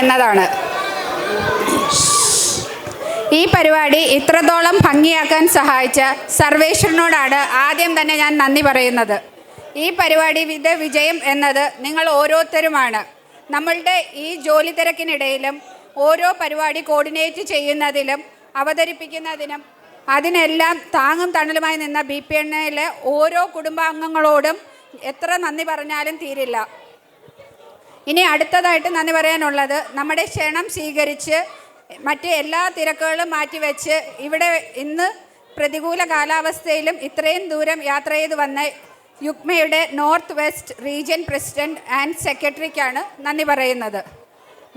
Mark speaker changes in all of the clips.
Speaker 1: എന്നതാണ്. ഈ പരിപാടി ഇത്രത്തോളം ഭംഗിയാക്കാൻ സഹായിച്ച സർവേശ്വരനോടാണ് ആദ്യം തന്നെ ഞാൻ നന്ദി പറയുന്നത്. ഈ പരിപാടിയുടെ വിജയം എന്നത് നിങ്ങൾ ഓരോരുത്തരുമാണ്. നമ്മളുടെ ഈ ജോലി തിരക്കിനിടയിലും ഓരോ പരിപാടി കോർഡിനേറ്റ് ചെയ്യുന്നതിലും അവതരിപ്പിക്കുന്നതിനും അതിനെല്ലാം താങ്ങും തണലുമായി നിന്ന BPMAയിലെ ഓരോ കുടുംബാംഗങ്ങളോടും എത്ര നന്ദി പറഞ്ഞാലും തീരില്ല. ഇനി അടുത്തതായിട്ട് നന്ദി പറയാനുള്ളത്, നമ്മുടെ ക്ഷണം സ്വീകരിച്ച് മറ്റ് എല്ലാ തിരക്കുകളും മാറ്റിവെച്ച് ഇവിടെ ഇന്ന് പ്രതികൂല കാലാവസ്ഥയിലും ഇത്രയും ദൂരം യാത്ര ചെയ്ത് വന്ന യുക്മയുടെ north west region president and സെക്രട്ടറിക്കാണ് നന്ദി പറയുന്നത്.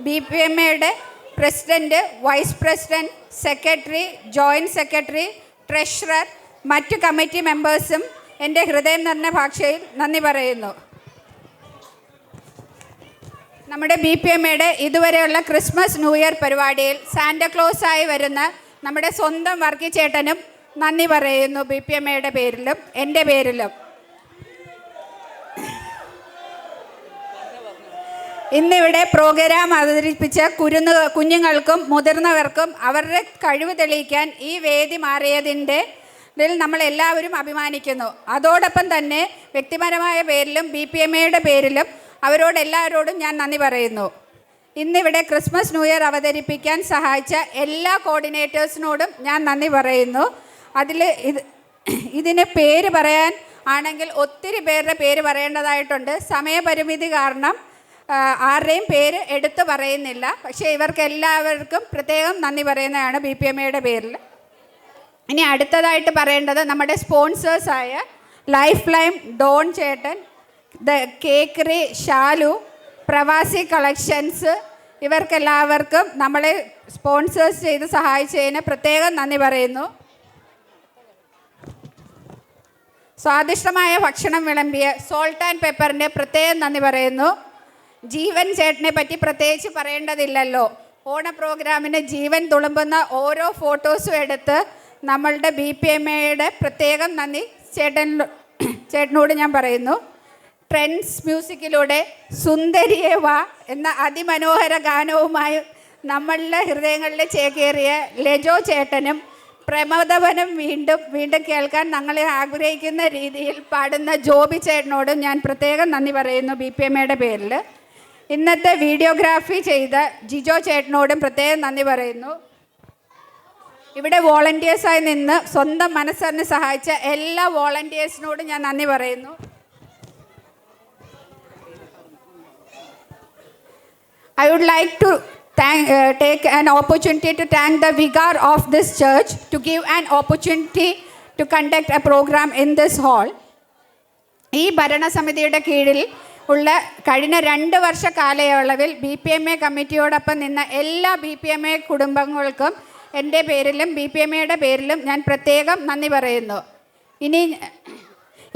Speaker 1: BPMAയുടെ president, vice president, secretary, joint secretary, treasurer, മറ്റ് കമ്മിറ്റി മെമ്പേഴ്സും എൻ്റെ ഹൃദയം നിറഞ്ഞ ഭാഷയിൽ നന്ദി പറയുന്നു. നമ്മുടെ BPMAയുടെ ഇതുവരെയുള്ള ക്രിസ്മസ് ന്യൂ ഇയർ പരിപാടിയിൽ സാന്റാക്ലോസായി വരുന്ന നമ്മുടെ സ്വന്തം വർക്കി ചേട്ടനും നന്ദി പറയുന്നു. BPMAയുടെ പേരിലും എൻ്റെ പേരിലും. ഇന്നിവിടെ പ്രോഗ്രാം അവതരിപ്പിച്ച കുഞ്ഞുങ്ങൾക്കും മുതിർന്നവർക്കും അവരുടെ കഴിവ് തെളിയിക്കാൻ ഈ വേദി മാറിയതിൽ നമ്മളെല്ലാവരും അഭിമാനിക്കുന്നു. അതോടൊപ്പം തന്നെ വ്യക്തിപരമായ പേരിലും BPMAയുടെ പേരിലും അവരോടെല്ലാവരോടും ഞാൻ നന്ദി പറയുന്നു. ഇന്നിവിടെ ക്രിസ്മസ് ന്യൂ ഇയർ അവതരിപ്പിക്കാൻ സഹായിച്ച എല്ലാ കോർഡിനേറ്റേഴ്സിനോടും ഞാൻ നന്ദി പറയുന്നു. ഇതിന് പേര് പറയാൻ ആണെങ്കിൽ ഒത്തിരി പേരുടെ പേര് പറയേണ്ടതായിട്ടുണ്ട്. സമയപരിമിതി കാരണം ആരുടെയും പേര് എടുത്തു പറയുന്നില്ല. പക്ഷേ ഇവർക്കെല്ലാവർക്കും പ്രത്യേകം നന്ദി പറയുന്നതാണ് BPMAയുടെ പേരിൽ. ഇനി അടുത്തതായിട്ട് പറയേണ്ടത് നമ്മുടെ സ്പോൺസേഴ്സായ ലൈഫ് ലൈൻ ഡോൺ ചേട്ടൻ, കേക്കറി ഷാലു, പ്രവാസി കളക്ഷൻസ്, ഇവർക്കെല്ലാവർക്കും നമ്മളെ സ്പോൺസേഴ്സ് ചെയ്ത് സഹായിച്ചതിന് പ്രത്യേകം നന്ദി പറയുന്നു. സ്വാദിഷ്ടമായ ഭക്ഷണം വിളമ്പിയ സോൾട്ട് ആൻഡ് പെപ്പറിൻ്റെ പ്രത്യേകം നന്ദി പറയുന്നു. ജീവൻ ചേട്ടനെ പറ്റി പ്രത്യേകിച്ച് പറയേണ്ടതില്ലല്ലോ. ഓണ പ്രോഗ്രാമിന് ജീവൻ തുളുമ്പുന്ന ഓരോ ഫോട്ടോസും എടുത്ത് നമ്മളുടെ BPMAയുടെ പ്രത്യേകം നന്ദി ചേട്ടനോട് ഞാൻ പറയുന്നു. ട്രെൻഡ്സ് മ്യൂസിക്കിലൂടെ സുന്ദരിയെ വാ എന്ന അതിമനോഹര ഗാനവുമായി നമ്മളുടെ ഹൃദയങ്ങളിൽ ചേക്കേറിയ ലെജോ ചേട്ടനും പ്രമോദവനും വീണ്ടും കേൾക്കാൻ ഞങ്ങളെ ആഗ്രഹിക്കുന്ന രീതിയിൽ പാടുന്ന ജോബി ചേട്ടനോടും ഞാൻ പ്രത്യേകം നന്ദി പറയുന്നു BPMAയുടെ പേരിൽ. ഇന്നത്തെ വീഡിയോഗ്രാഫി ചെയ്ത ജിജോ ചേട്ടനോടും പ്രത്യേകം നന്ദി പറയുന്നു. ഇവിടെ വോളണ്ടിയേഴ്സായി നിന്ന് സ്വന്തം മനസ്സറിഞ്ഞ് സഹായിച്ച എല്ലാ വോളണ്ടിയേഴ്സിനോടും ഞാൻ നന്ദി പറയുന്നു. I would like to take an opportunity to thank the vicar of this church to give an opportunity to conduct a program in this hall. ഈ ഭരണസമിതിയുടെ കീഴിൽ ഉള്ള കഴിഞ്ഞ 2 വർഷ കാലയളവിൽ BPMA കമ്മിറ്റിയോടൊപ്പം നിന്ന എല്ലാ BPMA കുടുംബങ്ങൾക്കും എൻ്റെ പേരിലും BPMAയുടെ പേരിലും ഞാൻ പ്രത്യേകം നന്ദി പറയുന്നു.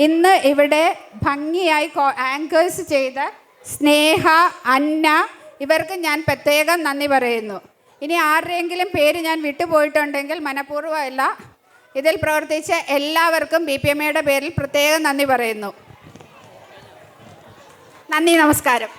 Speaker 1: ഇന്ന് ഇവിടെ ഭംഗിയായി ആങ്കേഴ്സ് ചെയ്ത സ്നേഹ, അന്ന, ഇവർക്ക് ഞാൻ പ്രത്യേകം നന്ദി പറയുന്നു. ഇനി ആരുടെയെങ്കിലും പേര് ഞാൻ വിട്ടുപോയിട്ടുണ്ടെങ്കിൽ മനഃപൂർവ്വമല്ല. ഇതിൽ പ്രവർത്തിച്ച എല്ലാവർക്കും BPMAയുടെ പേരിൽ പ്രത്യേകം നന്ദി പറയുന്നു. നന്ദി, നമസ്കാരം.